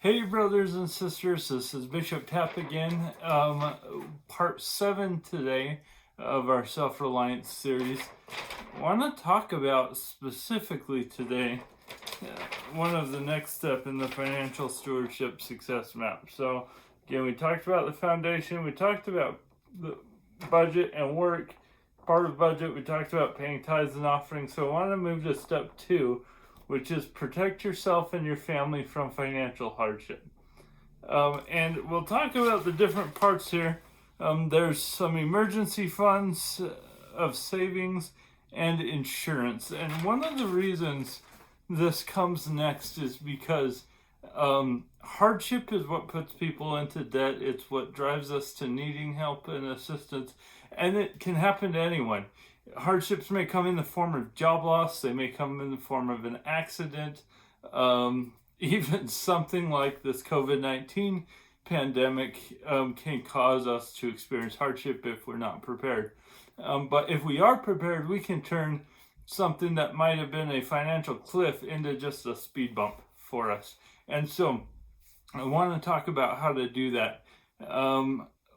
Hey, brothers and sisters, this is Bishop Tapp again. Part 7 today of our Self-Reliance series. I want to talk about specifically today one of the next step in the financial stewardship success map. So, again, we talked about the foundation, we talked about the budget and work. Part of budget, we talked about paying tithes and offerings. So, I want to move to step 2, which is protect yourself and your family from financial hardship. And we'll talk about the different parts here. There's some emergency funds of savings and insurance. And one of the reasons this comes next is because hardship is what puts people into debt. It's what drives us to needing help and assistance. And it can happen to anyone. Hardships may come in the form of job loss, they may come in the form of an accident, even something like this COVID-19 pandemic can cause us to experience hardship if we're not prepared. But if we are prepared, we can turn something that might have been a financial cliff into just a speed bump for us. And so I want to talk about how to do that.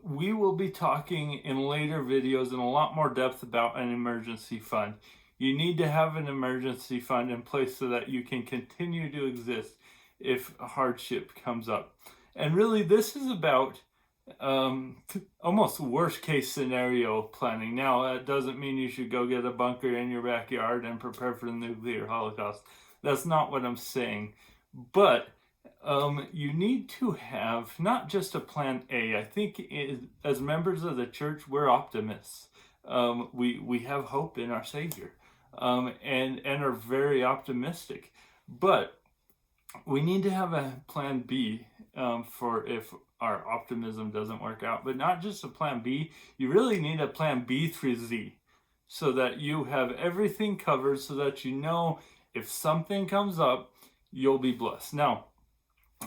We will be talking in later videos in a lot more depth about an emergency fund. You need to have an emergency fund in place so that you can continue to exist if hardship comes up. And really, this is about almost worst case scenario planning. Now, that doesn't mean you should go get a bunker in your backyard and prepare for the nuclear holocaust. That's not what I'm saying. But you need to have not just a plan A. I think as members of the church, we're optimists. We have hope in our Savior and are very optimistic. But we need to have a plan B for if our optimism doesn't work out. But not just a plan B, you really need a plan B through Z so that you have everything covered so that you know if something comes up, you'll be blessed. Now,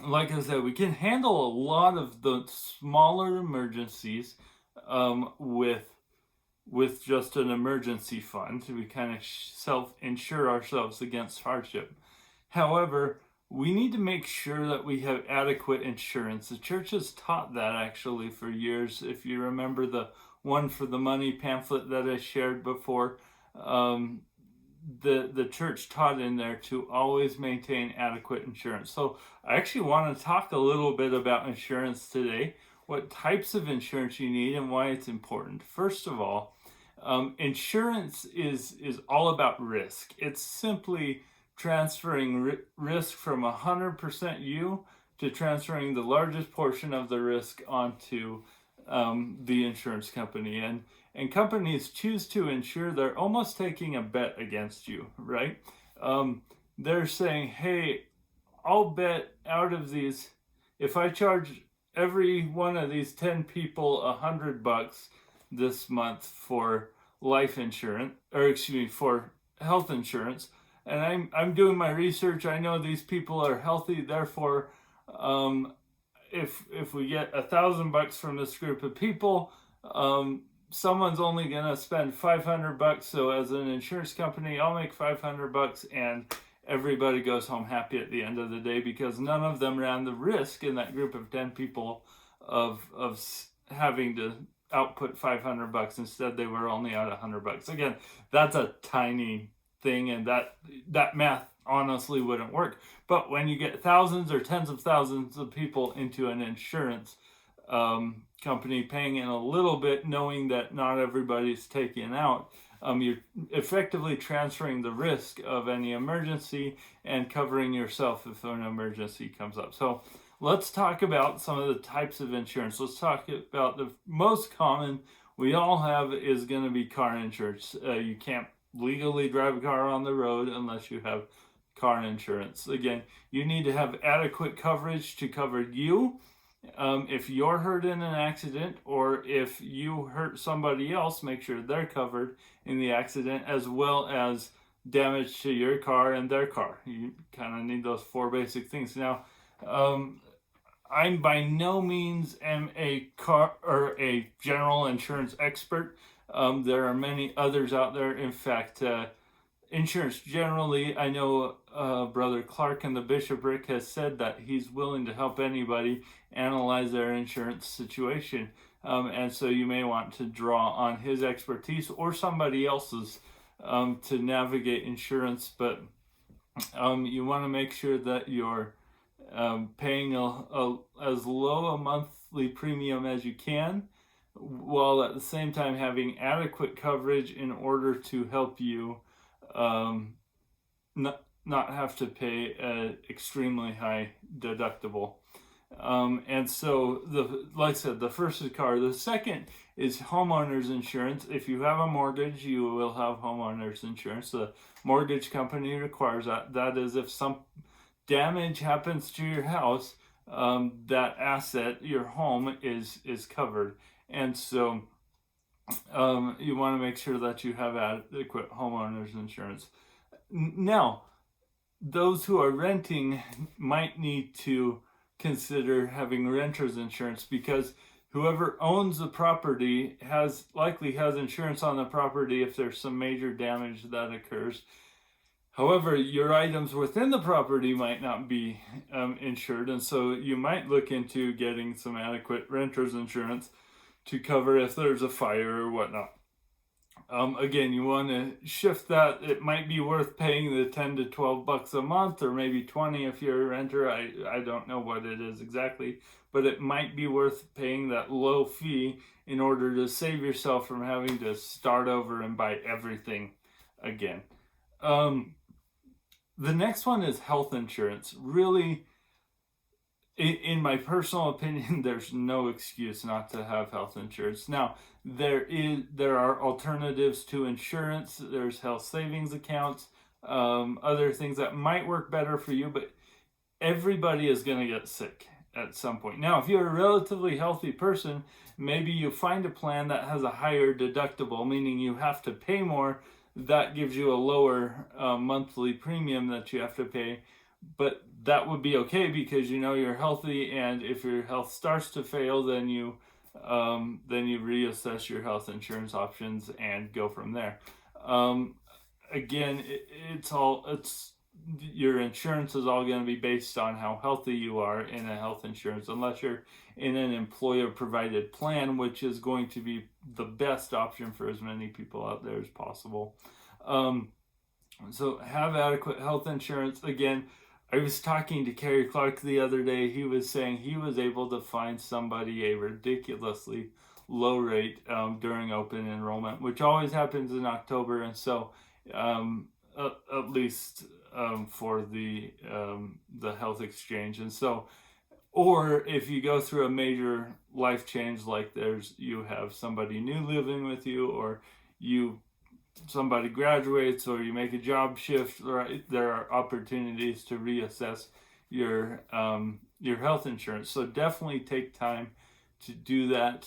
like I said, we can handle a lot of the smaller emergencies with just an emergency fund. We kind of self-insure ourselves against hardship. However, we need to make sure that we have adequate insurance. The church has taught that actually for years. If you remember the One for the Money pamphlet that I shared before, the church taught in there to always maintain adequate insurance. So I actually want to talk a little bit about insurance today, what types of insurance you need and why it's important. First of all, insurance is all about risk. It's simply transferring risk from 100% you to transferring the largest portion of the risk onto the insurance company. And companies choose to insure, they're almost taking a bet against you, right? They're saying, hey, I'll bet out of these, if I charge every one of these 10 people $100 this month for life insurance, for health insurance, and I'm doing my research, I know these people are healthy, therefore, if we get $1,000 from this group of people, someone's only gonna spend $500. So as an insurance company, I'll make $500, and everybody goes home happy at the end of the day because none of them ran the risk in that group of 10 people of having to output $500. Instead, they were only out $100. Again, that's a tiny thing, and that math honestly wouldn't work. But when you get thousands or tens of thousands of people into an insurance company paying in a little bit, knowing that not everybody's taken out, you're effectively transferring the risk of any emergency and covering yourself if an emergency comes up. So let's talk about some of the types of insurance. Let's talk about the most common we all have is going to be car insurance. You can't legally drive a car on the road unless you have car insurance. Again, you need to have adequate coverage to cover you if you're hurt in an accident, or if you hurt somebody else, make sure they're covered in the accident, as well as damage to your car and their car. You kind of need those 4 basic things. Now, I'm by no means am a car or a general insurance expert. There are many others out there. In fact, insurance generally. I know Brother Clark in the bishopric has said that he's willing to help anybody analyze their insurance situation. And so you may want to draw on his expertise or somebody else's to navigate insurance. But you want to make sure that you're paying as low a monthly premium as you can, while at the same time having adequate coverage in order to help you not have to pay an extremely high deductible. And so, like I said, the first is car. The second is homeowners insurance. If you have a mortgage, you will have homeowners insurance. The mortgage company requires that. That is, if some damage happens to your house, that asset, your home, is covered. And so you want to make sure that you have adequate homeowners insurance. Now, those who are renting might need to consider having renters insurance, because whoever owns the property likely has insurance on the property if there's some major damage that occurs. However, your items within the property might not be insured, and so you might look into getting some adequate renters insurance to cover if there's a fire or whatnot. Again, you want to shift that. It might be worth paying the $10 to $12 a month, or maybe 20 if you're a renter. I don't know what it is exactly, but it might be worth paying that low fee in order to save yourself from having to start over and buy everything again. The next one is health insurance. Really, in my personal opinion, there's no excuse not to have health insurance. Now, there are alternatives to insurance. There's health savings accounts, other things that might work better for you, but everybody is going to get sick at some point. Now, if you're a relatively healthy person, maybe you find a plan that has a higher deductible, meaning you have to pay more. That gives you a lower monthly premium that you have to pay, but that would be okay because you know you're healthy, and if your health starts to fail, then you reassess your health insurance options and go from there. Again, your insurance is all going to be based on how healthy you are in a health insurance, unless you're in an employer provided plan, which is going to be the best option for as many people out there as possible. So have adequate health insurance. Again, I was talking to Kerry Clark the other day. He was saying he was able to find somebody a ridiculously low rate during open enrollment, which always happens in October, and so at least for the health exchange. And so, or if you go through a major life change, like you have somebody new living with you, or somebody graduates, or you make a job shift, right, there are opportunities to reassess your health insurance. So definitely take time to do that.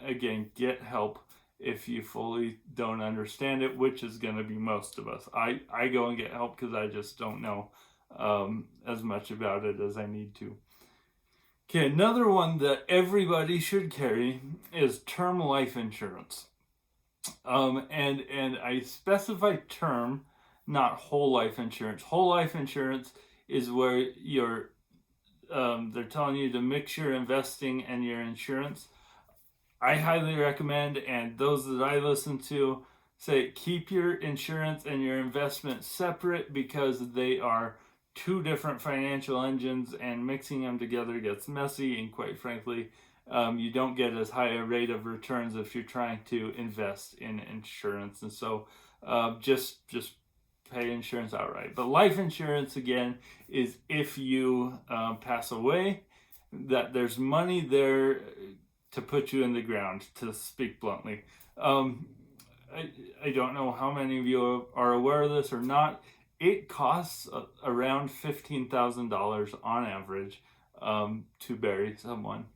Again, get help if you fully don't understand it, which is going to be most of us. I go and get help because I just don't know as much about it as I need to. Okay, another one that everybody should carry is term life insurance. And I specify term, not whole life insurance. Whole life insurance is where they're telling you to mix your investing and your insurance. I highly recommend, and those that I listen to say, keep your insurance and your investment separate, because they are two different financial engines, and mixing them together gets messy, and quite frankly, you don't get as high a rate of returns if you're trying to invest in insurance. And so just pay insurance outright. But life insurance, again, is if you pass away, that there's money there to put you in the ground, to speak bluntly. I don't know how many of you are aware of this or not. It costs around $15,000 on average to bury someone.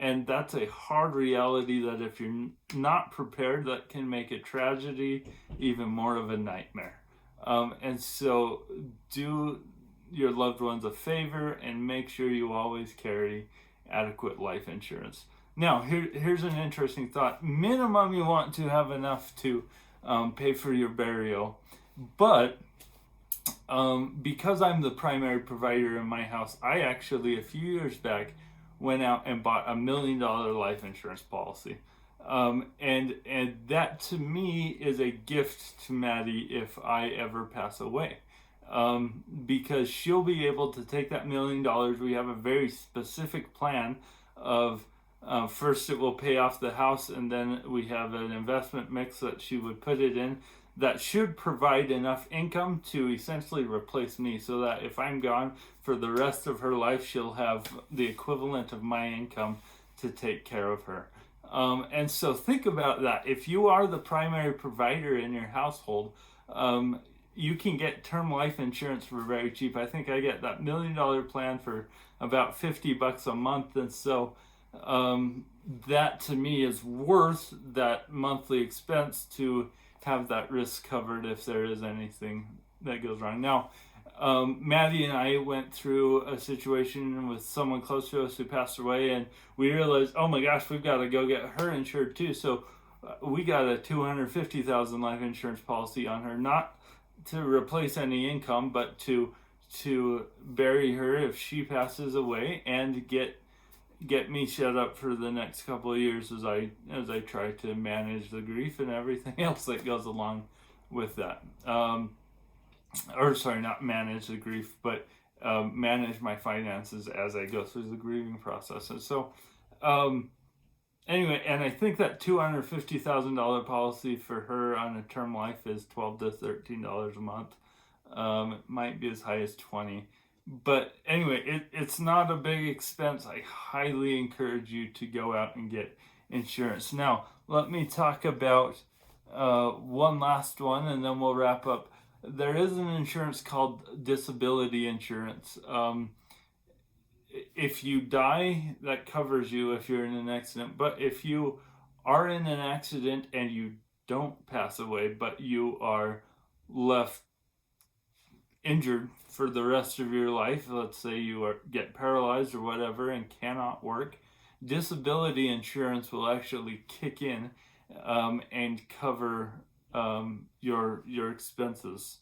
And that's a hard reality that if you're not prepared, that can make a tragedy even more of a nightmare. And so do your loved ones a favor and make sure you always carry adequate life insurance. Now, here's an interesting thought. Minimum, you want to have enough to pay for your burial. But because I'm the primary provider in my house, I actually, a few years back, went out and bought $1 million life insurance policy. And that to me is a gift to Maddie if I ever pass away. Because she'll be able to take that $1 million. We have a very specific plan of first it will pay off the house, and then we have an investment mix that she would put it in that should provide enough income to essentially replace me, so that if I'm gone for the rest of her life, she'll have the equivalent of my income to take care of her. And so think about that. If you are the primary provider in your household, you can get term life insurance for very cheap. I think I get that $1 million plan for about $50 a month. And so that to me is worth that monthly expense to have that risk covered if there is anything that goes wrong. Now, Maddie and I went through a situation with someone close to us who passed away, and we realized, oh my gosh, we've got to go get her insured too. So we got a $250,000 life insurance policy on her, not to replace any income, but to bury her if she passes away, and get me set up for the next couple of years as I try to manage the grief and everything else that goes along with that. Or sorry, not manage the grief, but manage my finances as I go through the grieving process. And so anyway, and I think that $250,000 policy for her on a term life is $12 to $13 a month. It might be as high as $20. But anyway, it's not a big expense. I highly encourage you to go out and get insurance. Now, let me talk about one last one, and then we'll wrap up. There is an insurance called disability insurance. If you die, that covers you if you're in an accident. But if you are in an accident and you don't pass away, but you are left injured for the rest of your life, let's say you get paralyzed or whatever and cannot work, disability insurance will actually kick in and cover your expenses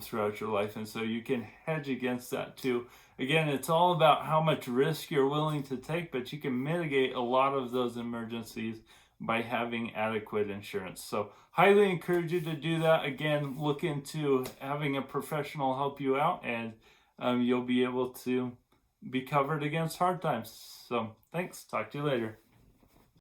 throughout your life. And so you can hedge against that too. Again, it's all about how much risk you're willing to take, but you can mitigate a lot of those emergencies by having adequate insurance. So highly encourage you to do that. Again, look into having a professional help you out, and you'll be able to be covered against hard times. So thanks. Talk to you later.